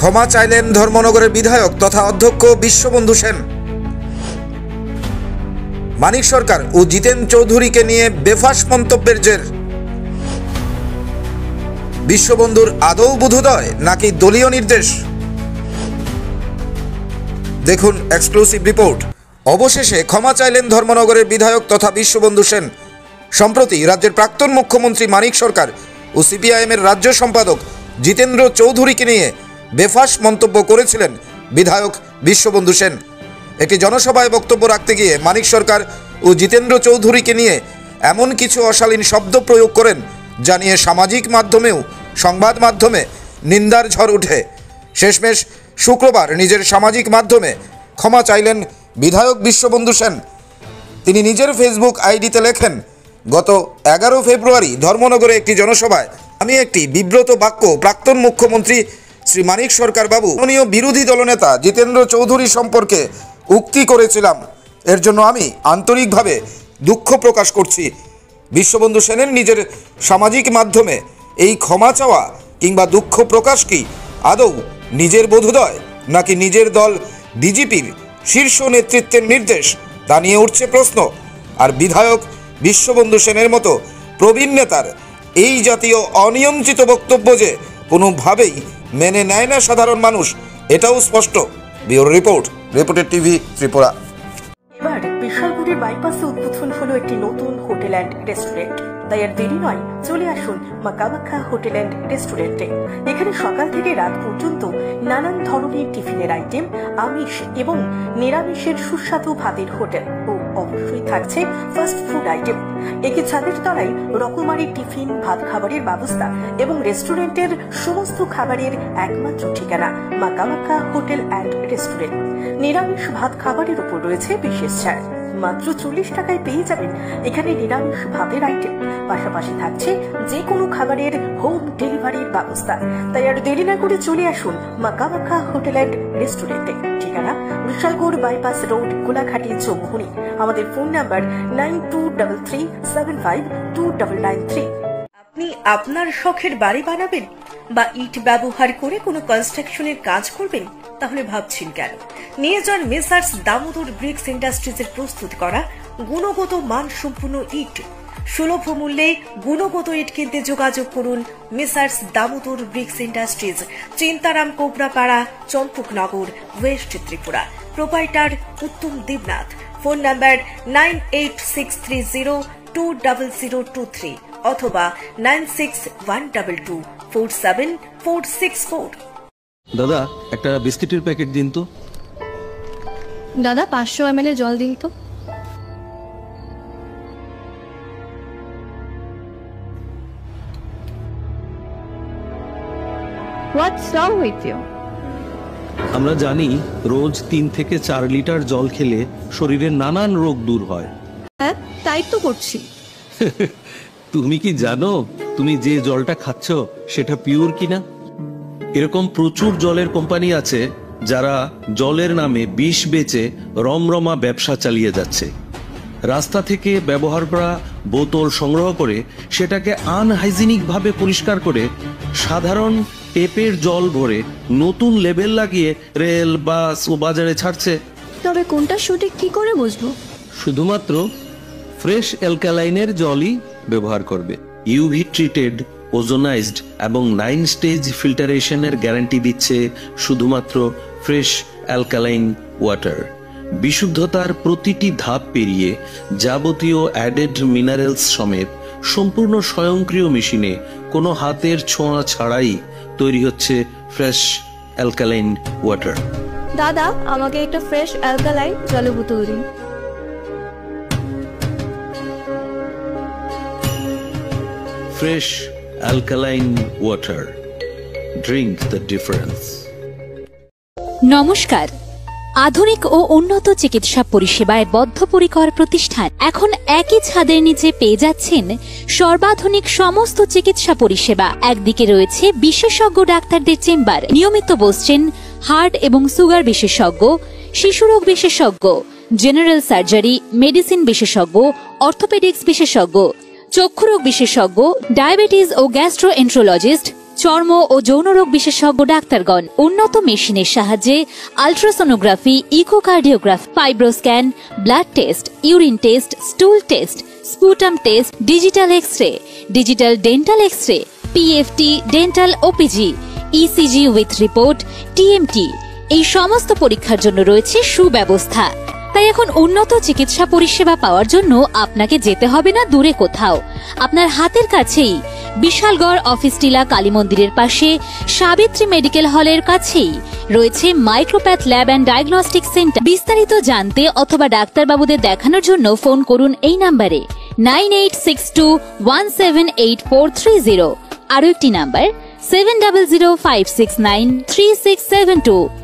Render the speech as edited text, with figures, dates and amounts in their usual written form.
ক্ষমা চাইলেন ধর্মনগরের বিধায়ক তথা অধ্যক্ষ বিশ্ববন্ধু সেন। মানিক সরকার ও জিতেন চৌধুরীকে নিয়ে বেফাঁস মন্তব্যের জের। বিশ্ববন্ধুর আদৌ বোধোদয় নাকি দলীয় নির্দেশ? দেখুন এক্সক্লুসিভ রিপোর্ট। অবশেষে ক্ষমা চাইলেন ধর্মনগরের বিধায়ক তথা বিশ্ববন্ধু সেন। সম্প্রতি রাজ্যের প্রাক্তন মুখ্যমন্ত্রী মানিক সরকার ও সিপিআইএমের রাজ্য সম্পাদক জিতেন্দ্র চৌধুরীকে নিয়ে বেফাঁস মন্তব্য করেছিলেন বিধায়ক বিশ্ববন্ধু সেন। একটি জনসভায় বক্তব্য রাখতে গিয়ে মানিক সরকার ও জিতেন্দ্র চৌধুরীকে নিয়ে এমন কিছু অশালীন শব্দ প্রয়োগ করেন যা নিয়ে সামাজিক মাধ্যমেও সংবাদ মাধ্যমে নিন্দার ঝড় ওঠে। শেষমেশ শুক্রবার নিজের সামাজিক মাধ্যমে ক্ষমা চাইলেন বিধায়ক বিশ্ববন্ধু সেন। তিনি নিজের ফেসবুক আইডিতে লেখেন, গত 11 ফেব্রুয়ারি ধর্মনগরে একটি জনসভায় আমি একটি বিব্রত বাক্য প্রাক্তন মুখ্যমন্ত্রী শ্রী মানিক সরকার বাবু মাননীয় বিরোধী দলনেতা জিতেন্দ্র চৌধুরী সম্পর্কে উক্তি করেছিলাম। এর জন্য আমি আন্তরিকভাবে দুঃখ প্রকাশ করছি। বিশ্ববন্ধু সেনের নিজের সামাজিক মাধ্যমে এই ক্ষমা চাওয়া কিংবা দুঃখ প্রকাশ কি আদৌ নিজের বোধোদয় নাকি নিজের দল বিজেপির শীর্ষ নেতৃত্বের নির্দেশ, তা নিয়ে উঠছে প্রশ্ন। আর বিধায়ক বিশ্ববন্ধু সেনের মতো প্রবীণ নেতার এই জাতীয় অনিয়ন্ত্রিত বক্তব্য যে কোনোভাবেই মেনে নেয় না সাধারণ মানুষ, এটাও স্পষ্ট। Bureau report, reporter TV, Tripura. এবার বিশালগড়ের বাইপাসে উদ্বোধন হলো একটি নতুন হোটেল অ্যান্ড রেস্টুরেন্ট। তাই আর দেরি নয়, চলে আসুন মা কামাখ্যা হোটেল অ্যান্ড রেস্টুরেন্টে। এখানে সকাল থেকে রাত পর্যন্ত নানান ধরনের টিফিনের আইটেম, আমিষ এবং নিরামিষের সুস্বাদু ভাতের হোটেল ও অবশ্যই থাকছে ফাস্ট ফুড আইটেম। একই ছাদের তলায় রকমারি টিফিন, ভাত খাবারের ব্যবস্থা এবং রেস্টুরেন্টের সমস্ত খাবারের একমাত্র ঠিকানা মা কামাখ্যা হোটেল অ্যান্ড রেস্টুরেন্ট। নিরামিষ ভাত খাবারের উপর রয়েছে বিশেষ ছাড়। মাত্র 40 টাকায় পেয়ে যাবেন এখানে নিরামিষ ভাতের আইটেম। পাশাপাশি থাকছে যে কোনো খাবারের হোম ডেলিভারির ব্যবস্থা। তাই আর দেরি না করে চলে আসুন মা কামাখ্যা হোটেল অ্যান্ড রেস্টুরেন্টে। ঠিকানা বিশালগড় বাইপাস রোড, কোলাঘাটি, চৌমুহনী। আমাদের ফোন নাম্বার 9233752993। আপনি আপনার শখের বাড়ি বানাবেন বা ইট ব্যবহার করে কোনো কনস্ট্রাকশনের কাজ করবেন, তাহলে ভাবছেন কেন? নিয়ে যান মেসার্স দামোদর ব্রিক্স ইন্ডাস্ট্রিজের প্রস্তুত করা গুণগত মানসম্পন্ন ইট। সুলভ মূল্যে গুণগত ইট কিনতে যোগাযোগ করুন messrs Damodar bricks industries, Chintaram Kobrapara, Champaknagar, west Tripura. Proprietor Uttam Debnath. Phone number 9863020023 অথবা 9612247464। দাদা, একটা বিস্কিটের প্যাকেট দিন তো। দাদা 500 ml জল দিন তো। What's wrong with you? আমরা জানি রোজ 3 থেকে 4 লিটার জল খেলে শরীরের নানান রোগ দূর হয়। হ্যাঁ, তাই তো করছি। তুমি কি জানো তুমি যে জলটা খাচ্ছ সেটা পিওর কিনা? এরকম প্রচুর জলের কোম্পানি আছে যারা জলের নামে বিষ বেচে রমরমা ব্যবসা চালিয়ে যাচ্ছে। রাস্তা থেকে ব্যবহার করা বোতল সংগ্রহ করে সেটাকে আনহাইজিনিক ভাবে পরিষ্কার করে সাধারণ টেপের জল ভরে নতুন লেবেল লাগিয়ে রেল, বাস ও বাজারে ছাড়ছে। তবে কোনটা সঠিক কি করে বুঝবো? শুধুমাত্র ফ্রেশ অ্যালকালাইনের জলই ব্যবহার করবে। ইউভি ট্রিটেড, ওজোনাইজড এবং 9 স্টেজ ফিল্টারেশনের গ্যারান্টি দিচ্ছে শুধুমাত্র ফ্রেশ অ্যালকালাইন ওয়াটার। বিশুদ্ধতার প্রতিটি ধাপ পেরিয়ে যাবতীয় অ্যাডেড মিনারেলস সমেত সম্পূর্ণ স্বয়ংক্রিয় মেশিনে কোনো হাতের ছোঁয়া ছাড়াই তৈরি হচ্ছে ফ্রেশ অ্যালকালাইন ওয়াটার। দাদা, আমাকে একটা ফ্রেশ অ্যালকালাইন জলের বোতল দিন। Fresh alkaline water, drink the difference. নমস্কার। আধুনিক ও উন্নত চিকিৎসা পরিষেবায় বদ্ধপরিকর প্রতিষ্ঠান এখন একই ছাদের নিচে পেয়ে যাচ্ছেন সর্বাধুনিক সমস্ত চিকিৎসা পরিষেবা। একদিকে রয়েছে বিশেষজ্ঞ ডাক্তারদের চেম্বার, নিয়মিত বসছেন হার্ট এবং সুগার বিশেষজ্ঞ, শিশুরোগ বিশেষজ্ঞ, জেনারেল সার্জারি, মেডিসিন বিশেষজ্ঞ, অর্থোপেডিক্স বিশেষজ্ঞ, চক্ষুরোগ বিশেষজ্ঞ, ডায়াবেটিস ও গ্যাস্ট্রোএন্ট্রোলজিস্ট, চর্ম ও যৌন রোগ বিশেষজ্ঞ ডাক্তারগণ উন্নত মেশিনের সাহায্যে ultrasonography, echocardiography, fibroscan, blood test, urine test, stool test, sputum test, digital X-ray, digital dental X-ray, PFT, dental OPG, ECG with report, TMT, এই সমস্ত পরীক্ষার জন্য রয়েছে সুব্যবস্থা। তাই এখন উন্নত চিকিৎসা পরিষেবা পাওয়ার জন্য আপনাকে যেতে হবে না দূরে কোথাও, আপনার হাতের কাছেই বিশালগড় অফিস টিলা কালী মন্দিরের পাশে সাবিত্রী মেডিকেল হলের কাছেই রয়েছে Micropath lab and diagnostic centre. বিস্তারিত জানতে অথবা ডাক্তারবাবুদের দেখানোর জন্য ফোন করুন এই নাম্বারে 9862178430, আরও একটি নাম্বার 7005693672।